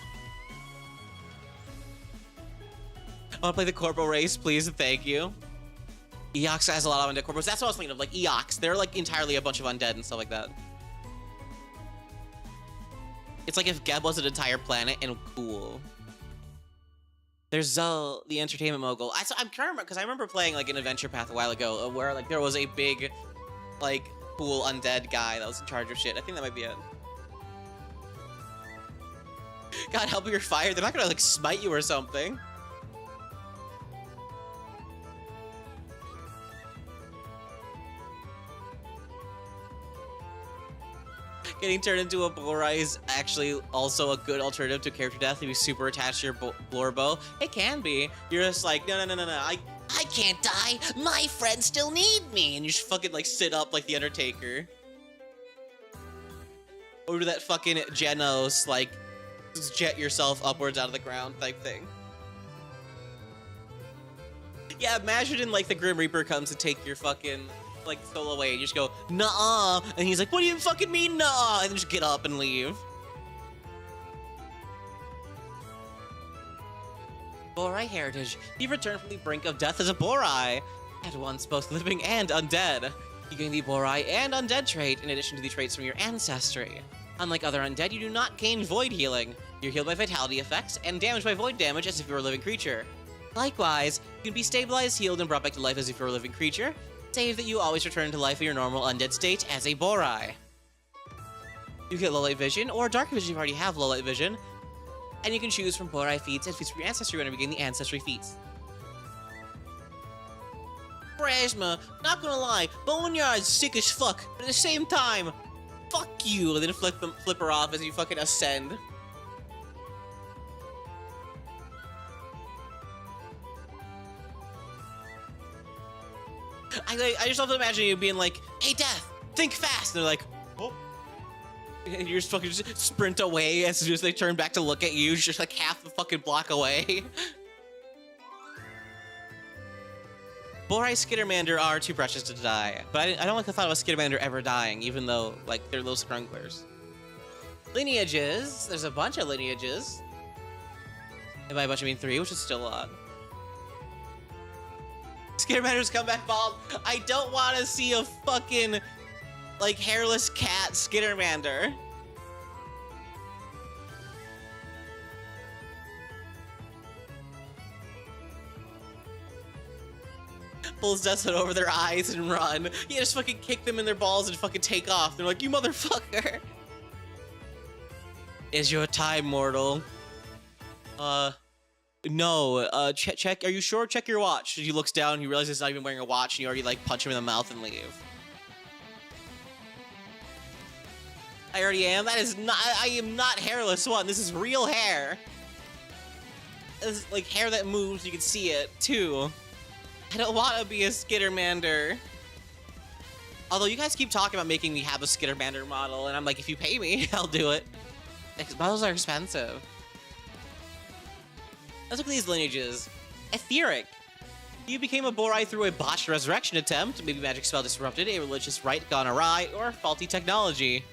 I want to play the corporal race, please and thank you. Eox has a lot of undead corpos. That's what I was thinking of, like Eox. They're like entirely a bunch of undead and stuff like that. It's like if Geb was an entire planet and cool. There's Zul, the entertainment mogul. I'm trying to remember, because I remember playing like an adventure path a while ago where like there was a big, like, cool undead guy that was in charge of shit. I think that might be it. God help you're fired. They're not gonna like smite you or something. Getting turned into a Borai is actually also a good alternative to character death if you super attached to your Blorbo. It can be. You're just like, no, I can't die. My friends still need me. And you just fucking like sit up like the Undertaker. Or do that fucking Genos, like, jet yourself upwards out of the ground type thing. Yeah, imagine like the Grim Reaper comes to take your fucking like soul away and you just go, nah, and he's like, what do you fucking mean, nah? And then just get up and leave. Borai heritage. You've returned from the brink of death as a Borai. At once both living and undead. You gain the Borai and undead trait in addition to the traits from your ancestry. Unlike other undead, you do not gain void healing. You're healed by vitality effects and damaged by void damage as if you were a living creature. Likewise, you can be stabilized, healed, and brought back to life as if you were a living creature, save that you always return to life in your normal undead state as a Borai. You get low light vision or dark vision if you already have low light vision, and you can choose from Borai feats and feats from your ancestry when you begin the ancestry feats. Phrasma, not gonna lie, Boneyard's sick as fuck, but at the same time, fuck you, and then flip her off as you fucking ascend. I just love to imagine you being like, hey Death, think fast, and they're like, oh. And you just fucking just sprint away as soon as they turn back to look at you, just like half the fucking block away. Borai Skittermander are too precious to die, but I don't like the thought of a Skittermander ever dying, even though, like, they're little scrunglers. Lineages. There's a bunch of lineages. And by a bunch I mean 3, which is still a lot. Skittermander's come back bald. I don't want to see a fucking, like, hairless cat Skittermander. Pulls Desmond over their eyes and run. You just fucking kick them in their balls and fucking take off. They're like, you motherfucker. Is your time, mortal? No. Check. Are you sure? Check your watch. He looks down. He realizes he's not even wearing a watch, and you already like punch him in the mouth and leave. I already am. That is not. I am not hairless. One. This is real hair. This is like hair that moves. You can see it. 2. I don't want to be a Skittermander. Although you guys keep talking about making me have a Skittermander model, and I'm like, if you pay me, I'll do it. Models are expensive. Let's look at these lineages. Etheric. You became a Borai through a botched resurrection attempt, maybe magic spell disrupted, a religious rite gone awry, or faulty technology.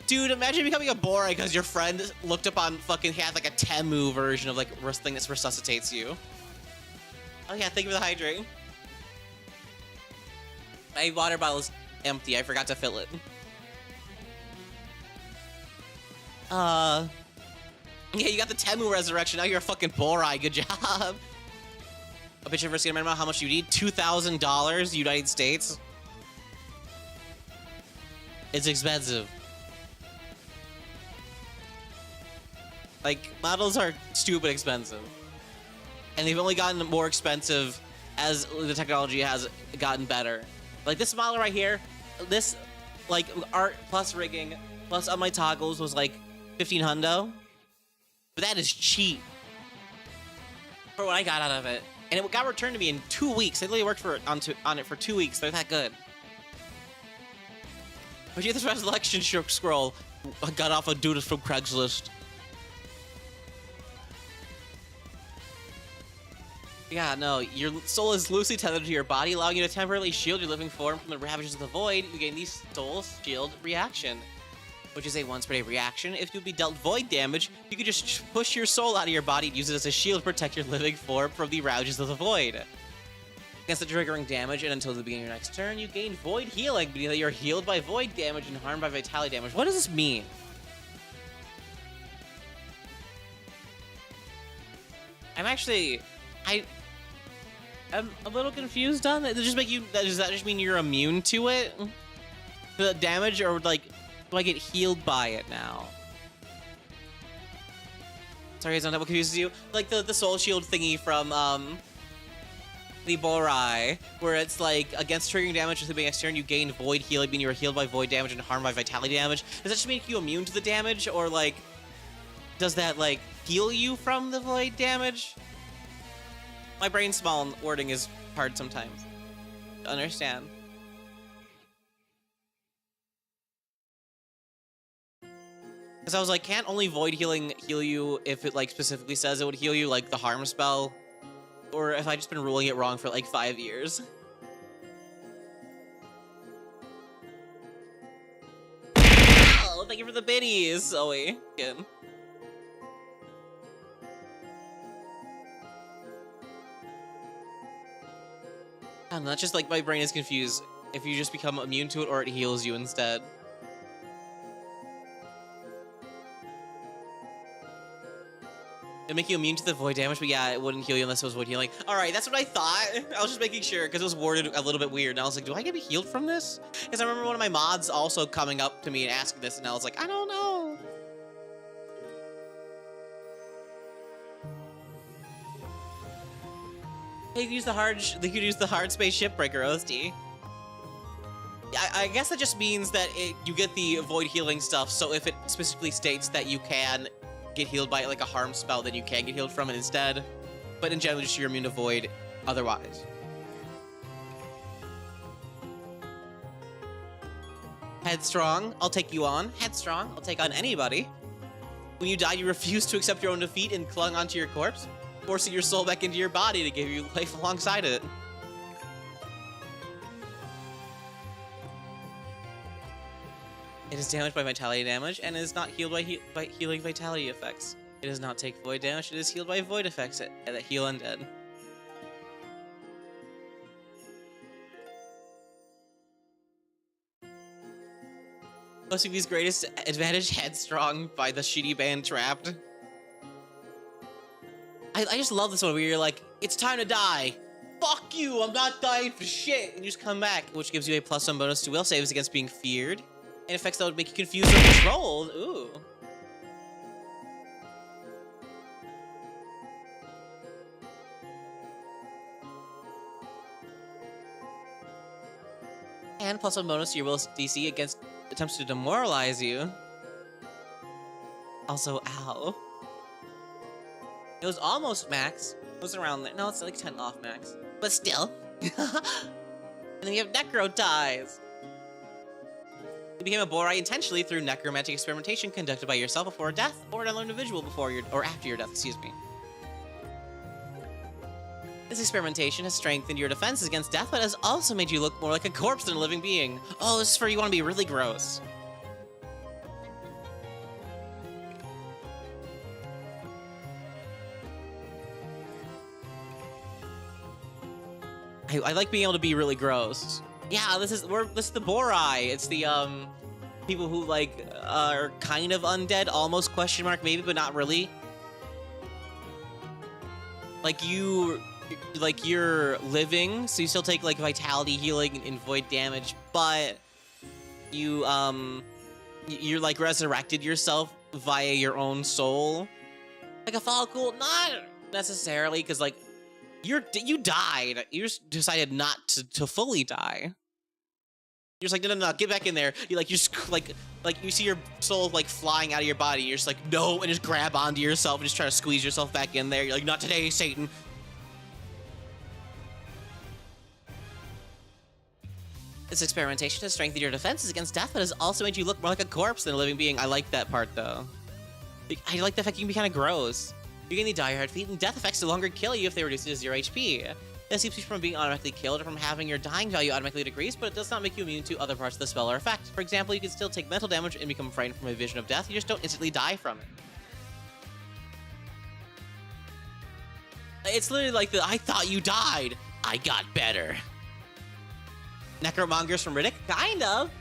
Dude, imagine becoming a Borai because your friend looked up on fucking had like a Temu version of like thing that resuscitates you. Oh yeah, thank you for the hydrate. My water bottle is empty. I forgot to fill it. Yeah, you got the Temu resurrection. Now you're a fucking Borai. Good job. A bitch for skin minimum. How much you need? $2,000 United States. It's expensive. Like, models are stupid expensive. And they've only gotten more expensive as the technology has gotten better. Like this model right here, this like art plus rigging plus on my toggles was like 15 hundo. But that is cheap for what I got out of it. And it got returned to me in 2 weeks. I literally worked on it for 2 weeks. They're that good. But you have this resurrection scroll. I got off a dude from Craigslist. Yeah, no, your soul is loosely tethered to your body, allowing you to temporarily shield your living form from the ravages of the void. You gain the Soul Shield reaction, which is a once per day reaction. If you'll be dealt void damage, you can just push your soul out of your body and use it as a shield to protect your living form from the ravages of the void. Against the triggering damage, and until the beginning of your next turn, you gain void healing, meaning that you're healed by void damage and harmed by vitality damage. What does this mean? I'm a little confused on that. Does that just mean you're immune to it? The damage, or like, do I get healed by it now? Sorry, is that what confuses you? Like the soul shield thingy from the Borai, where it's like against triggering damage with the next turn, you gain void healing, meaning you're healed by void damage and harmed by vitality damage. Does that just make you immune to the damage, or like, does that like heal you from the void damage? My brain's small and wording is hard sometimes to understand. Because I was like, can't only void healing heal you if it like specifically says it would heal you, like the harm spell? Or if I just been ruling it wrong for like 5 years. Oh, thank you for the biddies, Zoe. Again. I don't know, that's just like my brain is confused if you just become immune to it or it heals you instead. It'd make you immune to the void damage, but yeah, it wouldn't heal you unless it was void healing. All right, that's what I thought. I was just making sure because it was worded a little bit weird. And I was like, do I get to be healed from this? Because I remember one of my mods also coming up to me and asking this, and I was like, I don't know. Hey, you could use the hard space shipbreaker, OSD. I guess that just means that you get the void healing stuff. So if it specifically states that you can get healed by like a harm spell, then you can get healed from it instead. But in general, just you're immune to void otherwise. Headstrong, I'll take you on. Headstrong, I'll take on anybody. When you die, you refuse to accept your own defeat and clung onto your corpse, forcing your soul back into your body to give you life alongside it. It is damaged by vitality damage and is not healed by healing vitality effects. It does not take void damage, it is healed by void effects that heal undead. OCV's greatest advantage, Headstrong by the shitty band Trapped. I just love this one where you're like, it's time to die. Fuck you, I'm not dying for shit. And you just come back, which gives you a +1 bonus to will saves against being feared. And effects that would make you confused or controlled. Ooh. And +1 bonus to your will DC against attempts to demoralize you. Also, ow. It was almost max. It was around there. No, it's like 10 off max. But still. And then you have Necro Ties. You became a Borai intentionally through necromantic experimentation conducted by yourself before death, or another individual after your death, excuse me. This experimentation has strengthened your defenses against death, but has also made you look more like a corpse than a living being. Oh, this is for you want to be really gross. I like being able to be really gross. Yeah, this is the Borai. It's the people who like are kind of undead, almost question mark maybe, but not really. Like you're living, so you still take like vitality healing and void damage, but you're like resurrected yourself via your own soul. Like a follicle, not necessarily, because like you died. You just decided not to fully die. You're just like, no, get back in there. You just like you see your soul like flying out of your body. You're just like, no, and just grab onto yourself and just try to squeeze yourself back in there. You're like, not today, Satan. This experimentation has strengthened your defenses against death, but has also made you look more like a corpse than a living being. I like that part though. I like the fact you can be kind of gross. You gain the diehard feat, and death effects no longer kill you if they reduce to 0 HP. This keeps you from being automatically killed or from having your dying value automatically decrease, but it does not make you immune to other parts of the spell or effect. For example, you can still take mental damage and become frightened from a vision of death, you just don't instantly die from it. It's literally like I thought you died. I got better. Necromongers from Riddick? Kind of.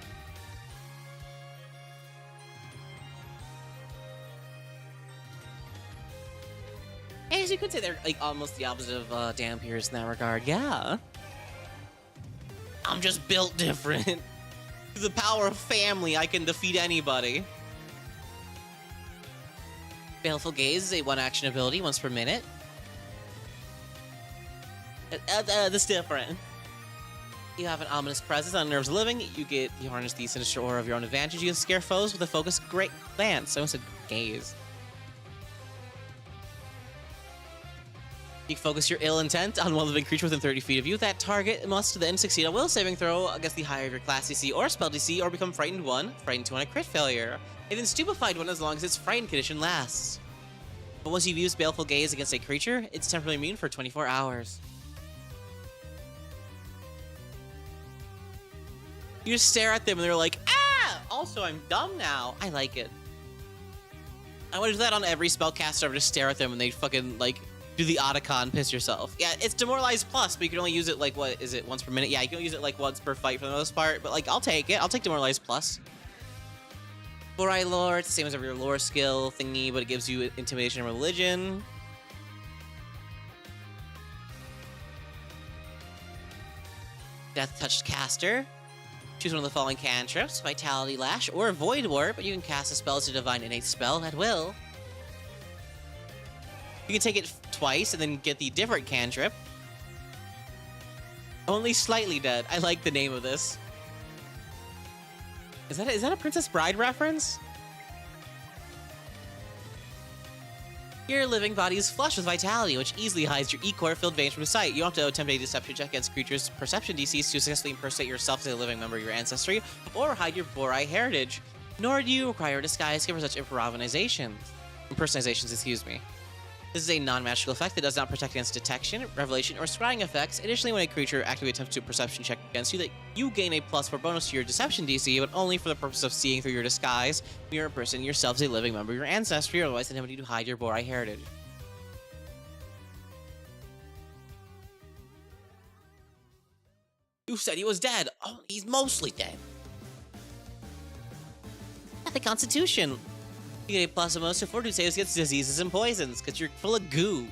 I guess you could say they're like almost the opposite of Dampiers in that regard. Yeah. I'm just built different. Through the power of family, I can defeat anybody. Baleful Gaze is a one-action ability once per minute. That's different. You have an ominous presence on Nerves of Living. You get the harness the sinister aura of your own advantage. You can scare foes with a focused great glance. I almost said gaze. You can focus your ill intent on one living creature within 30 feet of you. That target must then succeed on will saving throw against the higher of your class DC or spell DC, or become frightened 1, frightened 2 on a crit failure, and then stupefied 1 as long as its frightened condition lasts. But once you've used Baleful Gaze against a creature, it's temporarily immune for 24 hours. You just stare at them and they're like, ah! Also, I'm dumb now. I like it. I want to do that on every spellcaster ever. Just stare at them and they fucking, like, do the Otacon, piss yourself. Yeah, it's Demoralize Plus, but you can only use it, like, what is it, once per minute? Yeah, you can use it, like, once per fight for the most part, but, like, I'll take it. I'll take Demoralize Plus. Borai Lore, it's the same as every lore skill thingy, but it gives you Intimidation and Religion. Death Touched Caster. Choose one of the following cantrips, Vitality Lash or Void Warp, but you can cast a spell as a Divine Innate spell at will. You can take it twice and then get the different cantrip. Only Slightly Dead. I like the name of this. Is that a Princess Bride reference? Your living body is flush with vitality, which easily hides your E-core-filled veins from sight. You don't have to attempt a deception check against creatures' perception DCs to successfully impersonate yourself as a living member of your ancestry, or hide your Borai heritage. Nor do you require a disguise for such impersonations, excuse me. This is a non-magical effect that does not protect against detection, revelation, or scrying effects. Additionally, when a creature actively attempts to perception check against you, that you gain a +4 bonus to your deception DC, but only for the purpose of seeing through your disguise. You're impersonating yourself as a living member of your ancestry, or otherwise attempting to hide your Borai heritage. You said he was dead. Oh, he's mostly dead. At the Constitution. You get a plus of most of fortitude saves against diseases and poisons, because you're full of goo.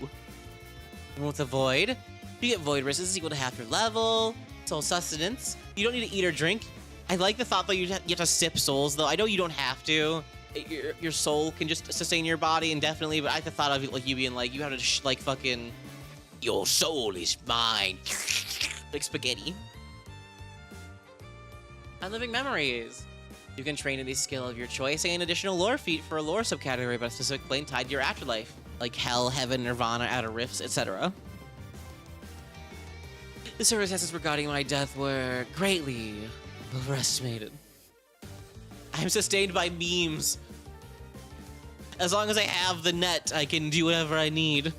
And with the Void, you get Void resistance equal to half your level, soul sustenance. You don't need to eat or drink. I like the thought that you have to sip souls, though. I know you don't have to. Your soul can just sustain your body indefinitely, but I like the thought of it, like you being like, you have to like fucking, your soul is mine. Like spaghetti. Unliving Memories. You can train any skill of your choice and additional lore feat for a lore subcategory by a specific plane tied to your afterlife, like Hell, Heaven, Nirvana, Outer Rifts, etc. The circumstances regarding my death were greatly overestimated. I am sustained by memes. As long as I have the net, I can do whatever I need.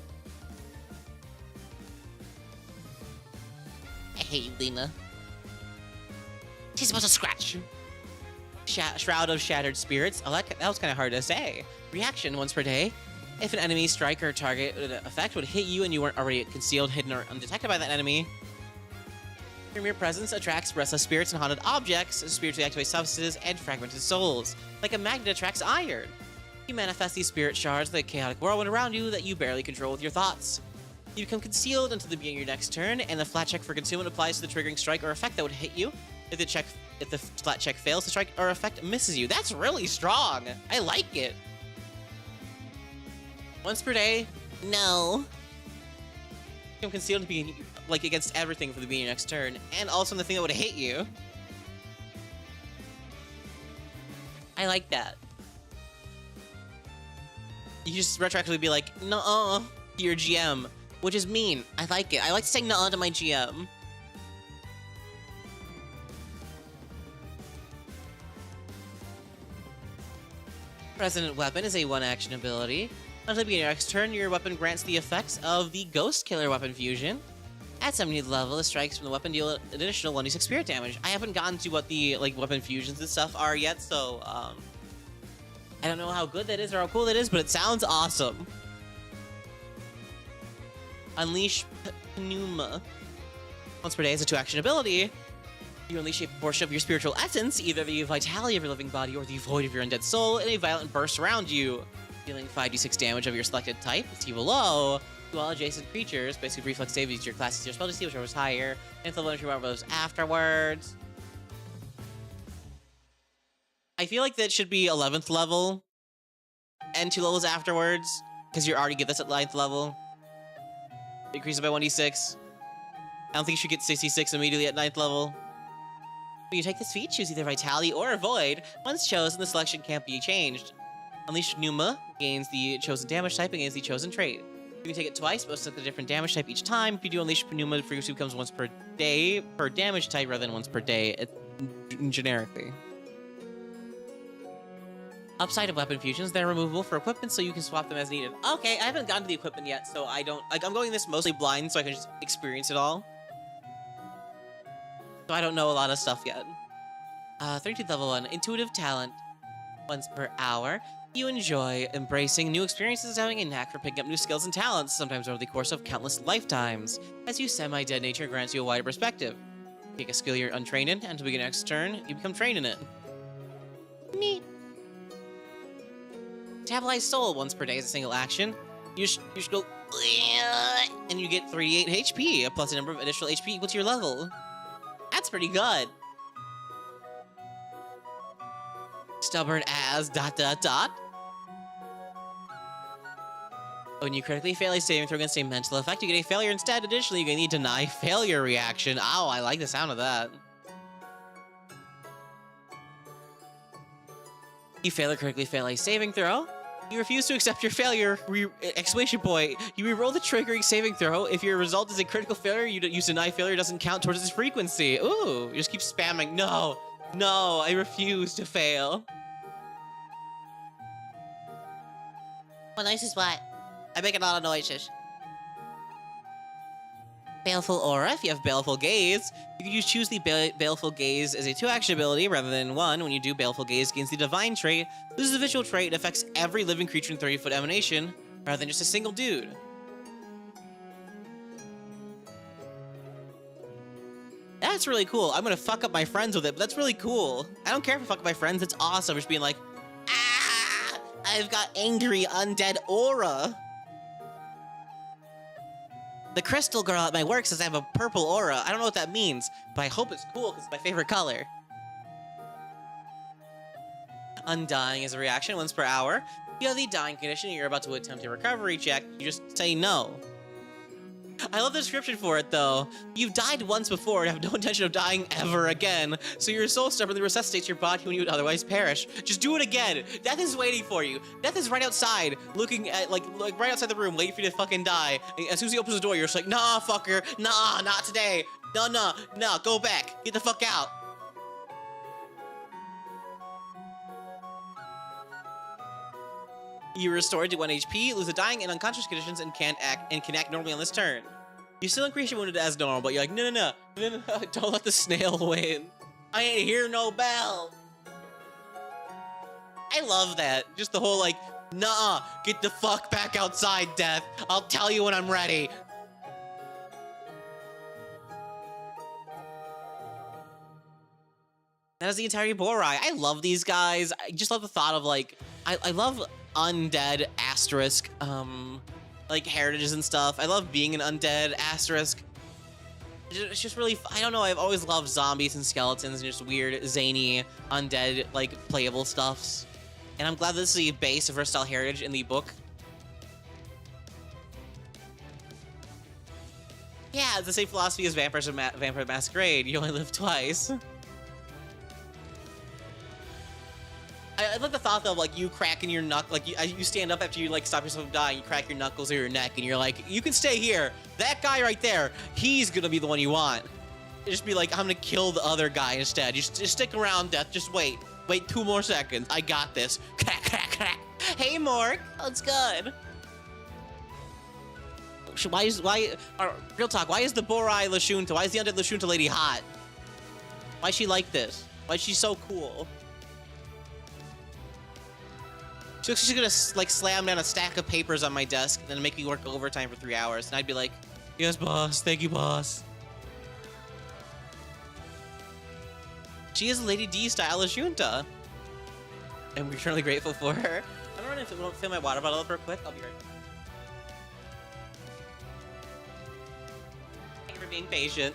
I hate you, Lena. She's supposed to scratch. Shroud of Shattered Spirits. Oh, that was kind of hard to say. Reaction once per day. If an enemy, strike, or target effect would hit you and you weren't already concealed, hidden, or undetected by that enemy, your mere presence attracts restless spirits and haunted objects, spiritually activated substances, and fragmented souls. Like a magnet attracts iron. You manifest these spirit shards like a chaotic whirlwind around you that you barely control with your thoughts. You become concealed until the beginning of your next turn, and the flat check for concealment applies to the triggering strike or effect that would hit you. If the flat check fails, the strike or effect misses you. That's really strong. I like it. Once per day? No. I'm concealed to be like against everything for the beginning of your next turn, and also the thing that would hit you. I like that. You just retroactively be like, nuh-uh, to your GM, which is mean. I like it. I like saying nuh-uh to my GM. Resonant Weapon is a one-action ability. Until the beginning of your next turn, your weapon grants the effects of the Ghost Killer weapon fusion. At 70th level, the strikes from the weapon deal an additional 1d6 spirit damage. I haven't gotten to what the weapon fusions and stuff are yet, so I don't know how good that is or how cool that is, but it sounds awesome. Unleash Pneuma. Once per day as a 2-action ability, you unleash a portion of your spiritual essence, either the vitality of your living body or the void of your undead soul, in a violent burst around you, dealing 5d6 damage of your selected type, see below, to all adjacent creatures. Basically, reflex saves your class is your spell DC, whichever is higher, and the level of those afterwards. I feel like that should be 11th level, and 2 levels afterwards, because you already get this at 9th level. Increase it by 1d6. I don't think you should get 66 immediately at 9th level. When you take this feat, choose either Vitality or Void. Once chosen, the selection can't be changed. Unleash Pneuma gains the chosen damage type against the chosen trait. You can take it twice, but select a different damage type each time. If you do Unleash Pneuma, the frequency becomes once per day per damage type rather than once per day generically. Upside of weapon fusions, they're removable for equipment, so you can swap them as needed. Okay, I haven't gotten to the equipment yet, so I don't... Like, I'm going this mostly blind, so I can just experience it all. So I don't know a lot of stuff yet. 13th level 1, Intuitive Talent. Once per hour, you enjoy embracing new experiences, having a knack for picking up new skills and talents, sometimes over the course of countless lifetimes. As your semi-dead nature grants you a wider perspective. Take a skill you're untrained in, and to begin next turn, you become trained in it. Neat. Metabolize Soul once per day as a single action. You should go... And you get 38 HP, plus a number of additional HP equal to your level. That's pretty good. Stubborn as ... When you critically fail a saving throw against a mental effect, you get a failure instead. Additionally, you get a deny failure reaction. Ow, I like the sound of that. You fail or critically fail a saving throw. You refuse to accept your failure, exclamation point. You reroll the triggering saving throw. If your result is a critical failure, you use deny failure, doesn't count towards its frequency. Ooh, you just keep spamming. No, no, I refuse to fail. What noise is what? I make a lot of noises. Baleful Aura. If you have Baleful Gaze, you can choose the Baleful Gaze as a 2-action ability rather than 1. When you do, Baleful Gaze gains the Divine trait. This is a visual trait. It affects every living creature in 30-foot emanation, rather than just a single dude. That's really cool. I'm gonna fuck up my friends with it, but that's really cool. I don't care if I fuck up my friends. It's awesome. Just being like, ah, I've got angry undead aura. The crystal girl at my work says I have a purple aura. I don't know what that means, but I hope it's cool because it's my favorite color. Undying is a reaction once per hour. If you have the dying condition and you're about to attempt a recovery check, you just say no. I love the description for it, though. You've died once before and have no intention of dying ever again, so your soul stubbornly resuscitates your body when you would otherwise perish. Just do it again. Death is waiting for you. Death is right outside, looking at, like right outside the room, waiting for you to fucking die. And as soon as he opens the door, you're just like, nah, fucker. Nah, not today. No, no, no, go back. Get the fuck out. You restore to 1 HP, lose the dying and unconscious conditions, and can act normally on this turn. You still increase your wounded as normal, but you're like, no, don't let the snail win. I ain't hear no bell. I love that. Just the whole like, nah, get the fuck back outside, Death. I'll tell you when I'm ready. That is the entirety of Borai. I love these guys. I just love the thought of like, I love undead asterisk, like heritages and stuff. I love being an undead asterisk. It's just really, I don't know, I've always loved zombies and skeletons and just weird, zany, undead, like, playable stuffs. And I'm glad this is a base of versatile heritage in the book. Yeah, it's the same philosophy as Vampire Masquerade. You only live twice. I like the thought of like you cracking your knuckle, like you stand up after you like stop yourself from dying, you crack your knuckles or your neck, and you're like, you can stay here. That guy right there, he's gonna be the one you want. Just be like, I'm gonna kill the other guy instead. Just stick around, Death. Just wait 2 more seconds. I got this. Crack, crack, crack. Hey, Mork, what's good? Real talk? Why is the Borai Lashunta? Why is the undead Lashunta lady hot? Why is she like this? Why is she so cool? She looks like she's gonna like slam down a stack of papers on my desk and then make me work overtime for 3 hours. And I'd be like, yes, boss. Thank you, boss. She is Lady D style as Junta. And we're eternally grateful for her. I'm gonna fill my water bottle up real quick. I'll be right back. Thank you for being patient.